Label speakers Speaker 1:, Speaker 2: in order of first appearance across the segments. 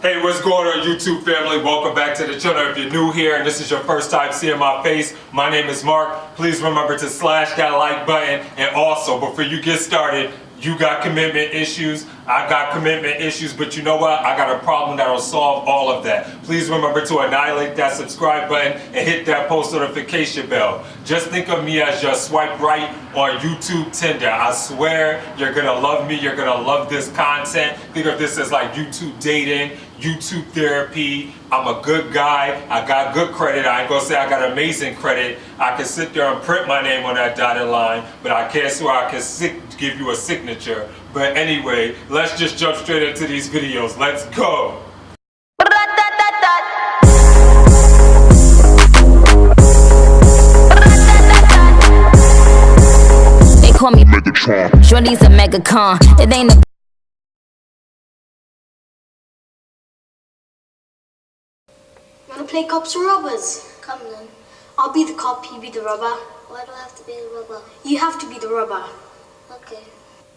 Speaker 1: Hey, what's going on, YouTube family? Welcome back to the channel. If you're new here and this is your first time seeing my face, my name is Mark. Please remember to slash that like button. And also, before you get started, you got commitment issues, I got commitment issues, but you know what? I got a problem that'll solve all of that. Please remember to annihilate that subscribe button and hit that post notification bell. Just think of me as your swipe right on YouTube Tinder. I swear you're gonna love me, you're gonna love this content. Think of this as like YouTube dating, YouTube therapy. I'm a good guy, I got good credit. I ain't gonna say I got amazing credit. I can sit there and print my name on that dotted line, but I can't swear I can give you a signature. But anyway, let's just jump straight into these videos. Let's go.
Speaker 2: They call me Megatron. Shorty's a megacon. It ain't a
Speaker 3: Wanna play cops or robbers?
Speaker 4: Come then.
Speaker 3: I'll be the cop, you be the robber.
Speaker 4: Why do I have to be the robber?
Speaker 3: You have to be the robber.
Speaker 4: Okay.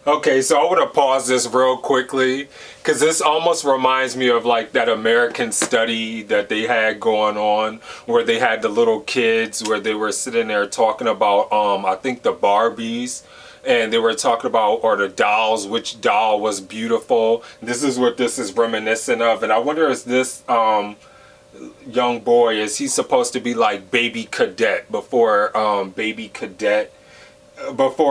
Speaker 1: Okay, so I want to pause this real quickly because this almost reminds me of like that American study that they had going on where they had the little kids where they were sitting there talking about I think the Barbies, and they were talking about, or the dolls, which doll was beautiful. This is what this is reminiscent of, and I wonder, is this young boy, is he supposed to be like baby Cadet before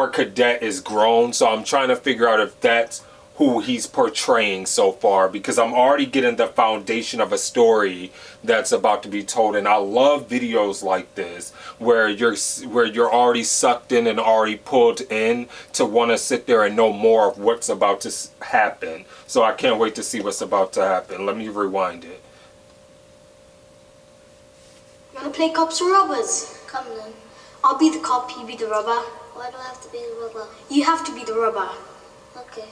Speaker 1: Cadet is grown? So I'm trying to figure out if that's who he's portraying so far, because I'm already getting the foundation of a story that's about to be told. And I love videos like this where you're already sucked in and already pulled in to want to sit there and know more of what's about to happen. So I can't wait to see what's about to happen. Let me rewind it.
Speaker 3: Wanna play cops or robbers?
Speaker 4: Come then.
Speaker 3: I'll be the cop, you be the robber.
Speaker 4: Why do I have to be the robber?
Speaker 3: You have to be the robber.
Speaker 4: Okay.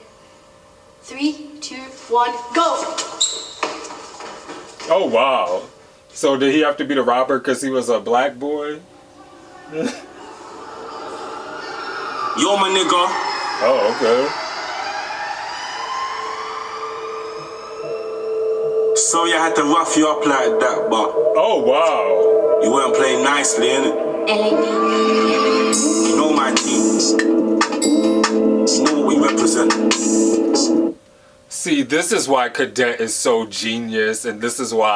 Speaker 3: 3, 2, 1, go!
Speaker 1: Oh wow. So did he have to be the robber because he was a black boy?
Speaker 5: Yo, my nigga.
Speaker 1: Oh, okay.
Speaker 5: Sorry I had to rough you up like that, but
Speaker 1: Oh wow.
Speaker 5: you weren't playing nicely, innit? You know my team. You know what we represent.
Speaker 1: See, this is why Cadet is so genius, and this is why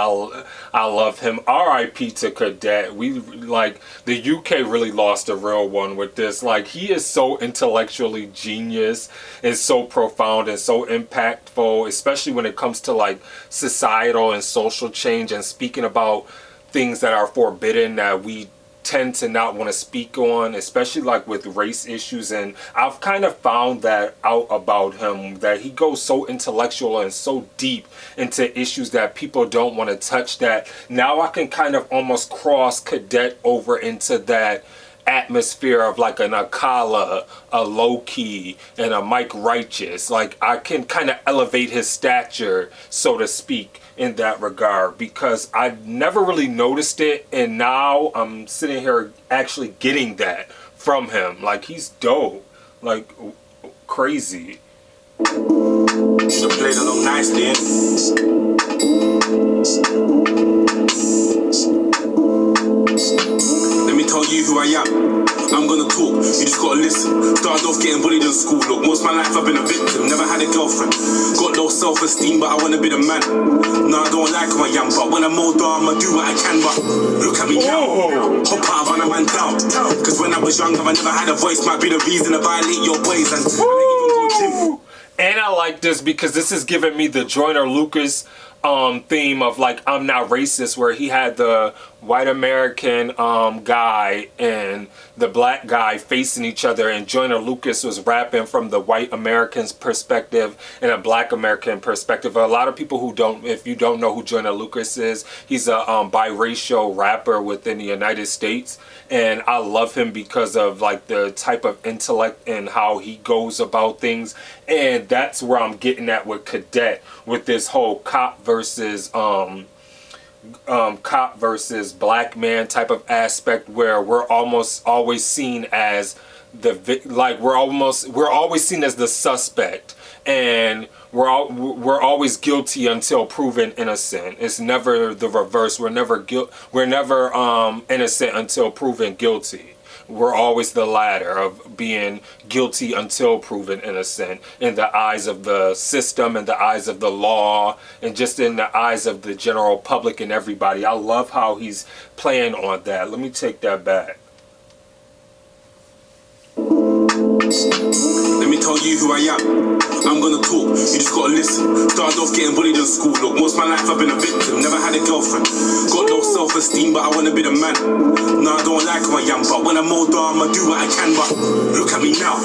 Speaker 1: I love him. R.I.P. to Cadet. We, like, the UK really lost a real one with this. Like, he is so intellectually genius and so profound and so impactful, especially when it comes to, like, societal and social change and speaking about things that are forbidden that we tend to not want to speak on, especially like with race issues. And I've kind of found that out about him, that he goes so intellectual and so deep into issues that people don't want to touch, that now I can kind of almost cross Cadet over into that atmosphere of like an Akala, a Low-Key, and a Mike Righteous. Like, I can kind of elevate his stature, so to speak, in that regard, because I never really noticed it, and now I'm sitting here actually getting that from him. Like, he's dope, like crazy.
Speaker 5: Should've played along nicely, Let me tell you who I am. I'm gonna talk, you just gotta listen. Started off getting bullied in school. Look, most of my life I've been a victim. Never had a girlfriend. Got low self-esteem, but I wanna be the man. No, I don't like who I am, but when I'm older, I'ma do what I can. But look at me now. Hop out, run a man down. Cause when I was younger, I never had a voice. Might be the reason to violate your boys. And I even go gym.
Speaker 1: And I like this because this is giving me the Joyner Lucas theme of like, I'm not racist, where he had the white American guy and the black guy facing each other, and Joyner Lucas was rapping from the white American's perspective and a black American perspective. A lot of people who don't, if you don't know who Joyner Lucas is, he's a biracial rapper within the United States, and I love him because of like the type of intellect and how he goes about things. And that's where I'm getting at with Cadet, with this whole cop versus black man type of aspect, where we're almost always seen as the we're always seen as the suspect, and we're always guilty until proven innocent. It's never the reverse. We're never innocent until proven guilty. We're always the latter of being guilty until proven innocent in the eyes of the system, in the eyes of the law, and just in the eyes of the general public and everybody. I love how he's playing on that. Let me take that back.
Speaker 5: Let me tell you who I am. I'm gonna talk, you just gotta listen. Started off getting bullied in school. Look, most of my life I've been a victim. Never had a girlfriend. Got low self-esteem, but I wanna be the man. No, I don't like who I am, but when I'm older, I'ma do what I can. But look at me now.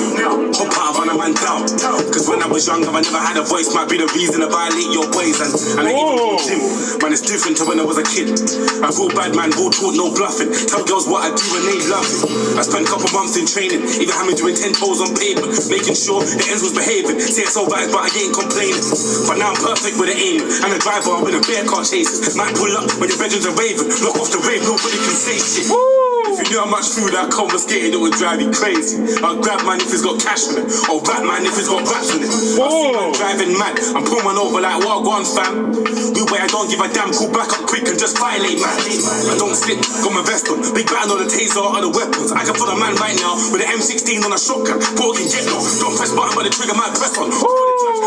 Speaker 5: Hop out, run a man down. Cause when I was younger, I never had a voice. Might be the reason to violate your boys. And I even go to gym. Man, it's different to when I was a kid. I feel bad, man, real talk, no bluffing. Tell girls what I do and they love it. I spent a couple months in training, even had me doing 10 toes on pavement, making sure the ends was behaving. Say it's alright, but I ain't complaining. But now I'm perfect with the aim. And the driver, I'm in a bear car chases. Might pull up when your bedroom's a raven. Lock off the rave, nobody can say shit. If you knew how much food I confiscated, it would drive you crazy. I'll grab man if it's got cash on it, or rap man if it's got raps on it. I see man driving mad, I'm pulling man over like what on fam. Real way I don't give a damn, call back up quick and just violate man. I don't slip, got my vest on, big band on the taser, other weapons. I can put a man right now with an M16 on a shotgun. Bro can get low, don't press button but the trigger man press on.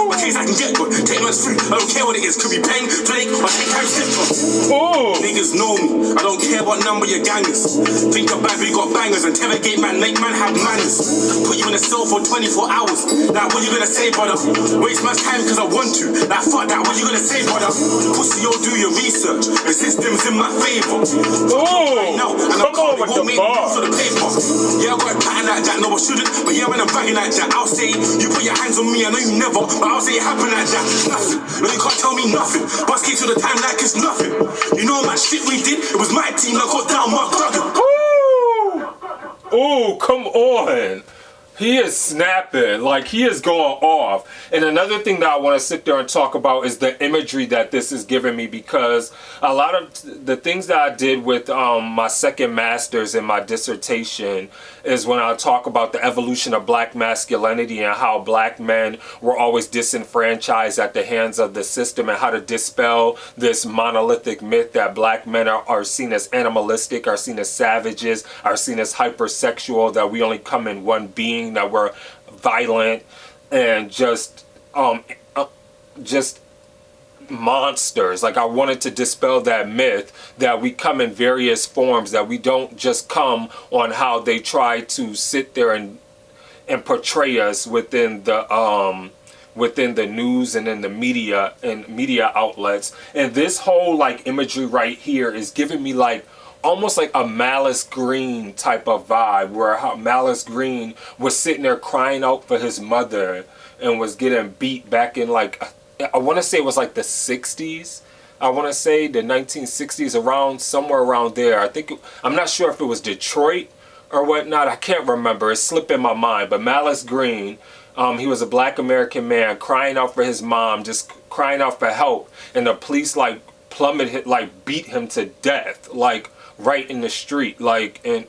Speaker 5: My case I can get good, take man's free, I don't care what it is. Could be paying, flake, or take time slip on. Niggas know me, I don't care what number your gang is. Think about we got bangers, interrogate man, make man have manners. Put you in a cell for 24 hours. Now what you gonna say, brother? Waste my time cause I want to. Like fuck that, what you gonna say, brother? Pussy, yo, do your research. The system's in my favor. Right now, and I'm calm, it won't make news for the paper. Yeah, I got a pattern like that, no I shouldn't. But yeah, when I'm bragging like that, I'll say you put your hands on me, I know you never, but I'll say it happened like that. Nothing, no you can't tell me nothing. Bust keys to the time like it's nothing. You know how much shit we did? It was my team that got down my brother.
Speaker 1: Oh, come on. He is snapping, like he is going off. And another thing that I want to sit there and talk about is the imagery that this is giving me, because a lot of the things that I did with my second master's in my dissertation is when I talk about the evolution of black masculinity and how black men were always disenfranchised at the hands of the system, and how to dispel this monolithic myth that black men are seen as animalistic, are seen as savages, are seen as hypersexual, that we only come in one being, that we're violent and just monsters. Like, I wanted to dispel that myth that we come in various forms, that we don't just come on how they try to sit there and portray us within the news and in the media and media outlets. And this whole like imagery right here is giving me like almost like a Malice Green type of vibe, where how Malice Green was sitting there crying out for his mother and was getting beat back in, like, I want to say it was like the 60s. I want to say the 1960s, around somewhere around there. I'm not sure if it was Detroit or whatnot. I can't remember. It's slipping my mind. But Malice Green, he was a black American man crying out for his mom, just crying out for help. And the police like plummeted, like beat him to death, like right in the street. Like, and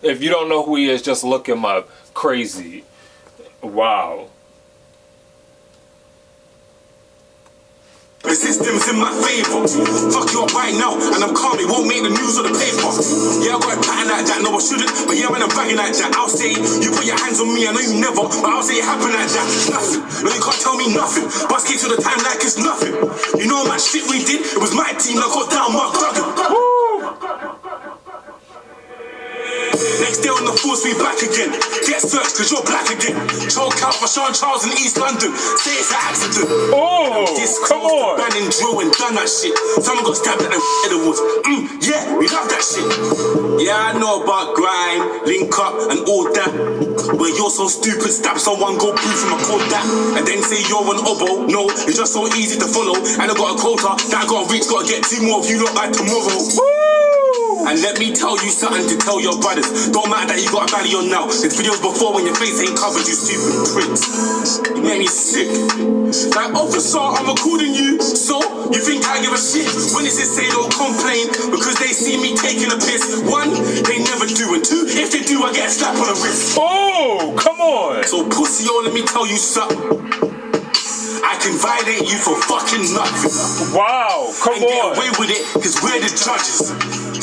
Speaker 1: if you don't know who he is, just look him up. Crazy. Wow.
Speaker 5: The system's in my favor. Fuck you up right now, and I'm calm, it won't make the news or the paper. Yeah, I got a pattern like that, no I shouldn't. But yeah, when I'm bragging like that, I'll say you put your hands on me, I know you never, but I'll say it happened like that. Nothing, no you can't tell me nothing. Bust keys to the time like it's nothing. You know how much shit we did? It was my team that got down my brother. Next day on the force, we back again. Get searched cause you're black again. Choke out for Sean Charles in East London. Say it's an accident.
Speaker 1: Oh, come on.
Speaker 5: Banning drill and done that shit. Someone got stabbed at the woods. Yeah, we love that shit. Yeah, I know about grind, link up and all that. Where you're so stupid, stab someone, go proof him I called that. And then say you're an oboe. No, it's just so easy to follow. And I got a quota that I gotta reach, gotta get 2 more of you lot by tomorrow. And let me tell you something to tell your brothers. Don't matter that you got a belly on now. There's videos before when your face ain't covered, you stupid pricks. You make me sick. Like, officer, I'm recording you. So, you think I give a shit? Witnesses say don't complain because they see me taking a piss. 1, they never do. And 2, if they do, I get a slap on the wrist.
Speaker 1: Oh, come on.
Speaker 5: So, pussy, yo, let me tell you something. I can violate you for fucking nothing.
Speaker 1: Wow, come
Speaker 5: And get
Speaker 1: on.
Speaker 5: away with it, cause we're the judges.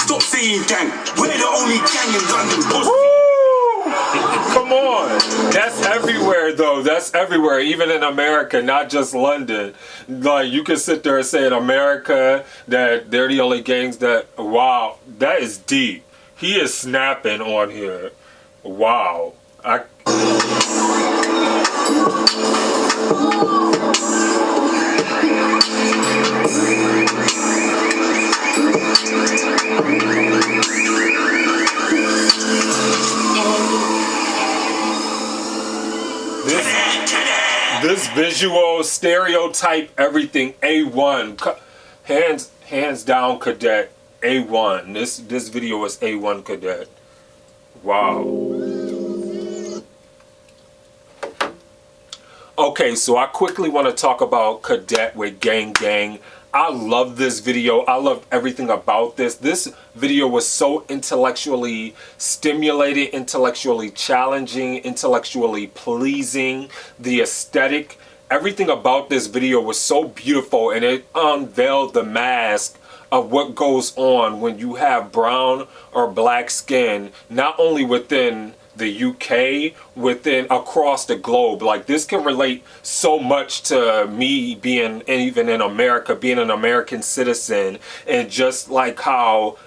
Speaker 5: Stop saying gang, we're the only gang in London. Pussy.
Speaker 1: Come on. That's everywhere, though. That's everywhere, even in America, not just London. Like, you can sit there and say in America that they're the only gangs that... Wow, that is deep. He is snapping on here. Wow. This visual stereotype, everything A1, hands down, Cadet A1. This video is A1, Cadet. Wow. Okay, so I quickly want to talk about Cadet with Gang Gang. I love this video. I love everything about this. This video was so intellectually stimulated, intellectually challenging, intellectually pleasing. The aesthetic, everything about this video was so beautiful, and it unveiled the mask of what goes on when you have brown or black skin, not only within the UK, within across the globe. Like, this can relate so much to me being, and even in America, being an American citizen, and just like how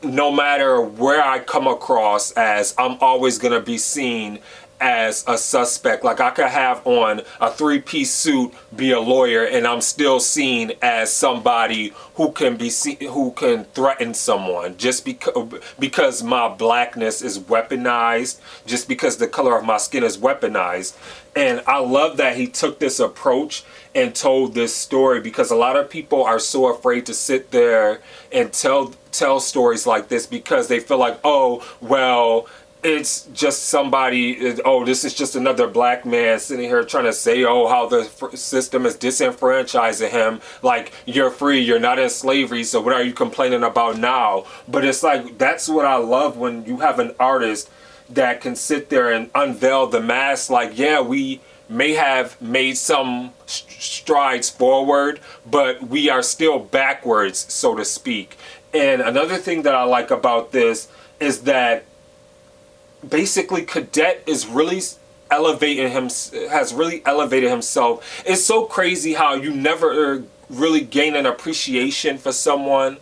Speaker 1: no matter where I come across as, I'm always gonna be seen as a suspect. Like, I could have on a three-piece suit, be a lawyer, and I'm still seen as somebody who can be who can threaten someone just because my blackness is weaponized, just because the color of my skin is weaponized. And I love that he took this approach and told this story, because a lot of people are so afraid to sit there and tell stories like this because they feel like, oh, well, it's just somebody, oh, this is just another black man sitting here trying to say, oh, how the system is disenfranchising him. Like, you're free, you're not in slavery, so what are you complaining about now? But it's like, that's what I love when you have an artist that can sit there and unveil the mask. Like, yeah, we may have made some strides forward, but we are still backwards, so to speak. And another thing that I like about this is that basically Cadet is really has really elevated himself. It's so crazy how you never really gain an appreciation for someone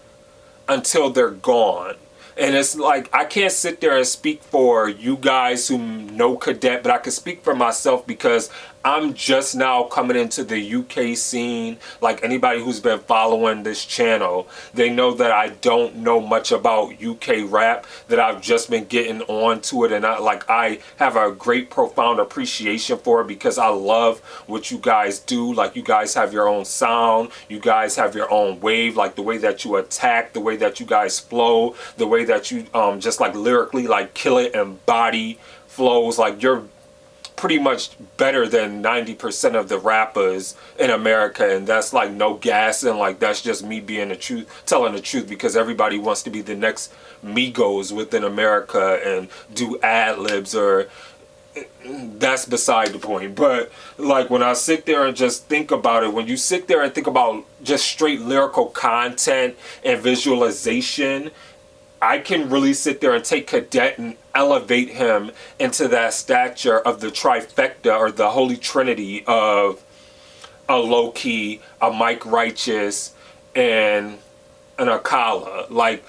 Speaker 1: until they're gone. And it's like, I can't sit there and speak for you guys who know Cadet, but I can speak for myself because I'm just now coming into the UK scene. Like, anybody who's been following this channel, they know that I don't know much about UK rap, that I've just been getting onto it, and I have a great profound appreciation for it because I love what you guys do. Like, you guys have your own sound, you guys have your own wave, like the way that you attack, the way that you guys flow, the way that you just like lyrically like kill it and body flows. Like, you're pretty much better than 90% of the rappers in America, and that's like no gas, and like that's just me being the truth, telling the truth, because everybody wants to be the next Migos within America and do ad-libs, or that's beside the point. But like, when I sit there and just think about it, when you sit there and think about just straight lyrical content and visualization, I can really sit there and take Cadet and elevate him into that stature of the trifecta, or the holy trinity of a Low-Key, a Mike Righteous, and an Akala. Like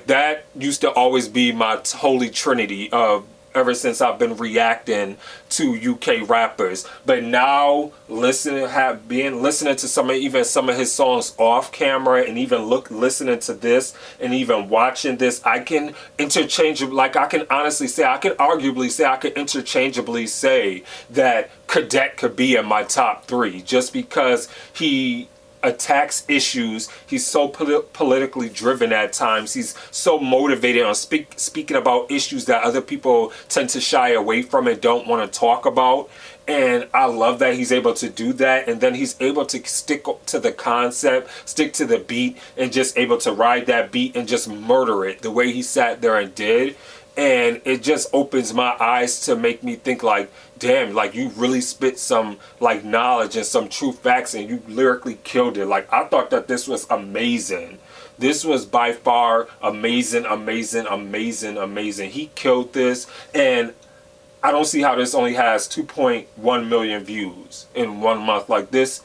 Speaker 1: that used to always be my holy trinity of ever since I've been reacting to UK rappers. But now listening to some of his songs off camera, and even listening to this, and even watching this, I can interchangeably, like I can honestly say, I can arguably say, I could interchangeably say that Cadet could be in my top 3, just because he attacks issues. He's so politically driven at times. He's so motivated on speaking about issues that other people tend to shy away from and don't want to talk about. And I love that he's able to do that. And then he's able to stick to the concept, stick to the beat, and just able to ride that beat and just murder it the way he sat there and did. And it just opens my eyes to make me think like, damn, like you really spit some like knowledge and some true facts and you lyrically killed it. Like I thought that this was amazing. This was by far amazing, amazing, amazing, amazing. He killed this, and I don't see how this only has 2.1 million views in 1 month. Like this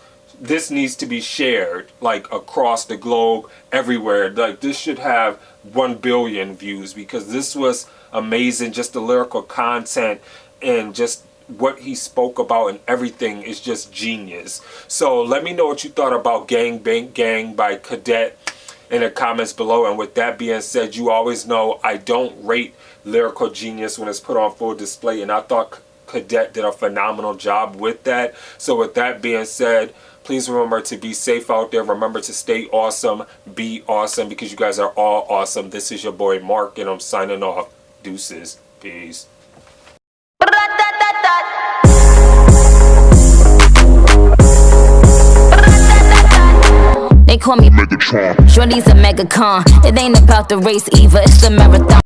Speaker 1: needs to be shared like across the globe, everywhere. Like this should have 1 billion views because this was amazing. Just the lyrical content and just what he spoke about and everything is just genius. So let me know what you thought about Gang Bang Gang by Cadet in the comments below. And with that being said, you always know I don't rate lyrical genius when it's put on full display, and I thought Cadet did a phenomenal job with that. So with that being said, please remember to be safe out there. Remember to stay awesome, be awesome, because you guys are all awesome. This is your boy Mark, and I'm signing off. Deuces. Peace.
Speaker 2: They call me Megatron. Shorty's a megacon. It ain't about the race either, it's a marathon.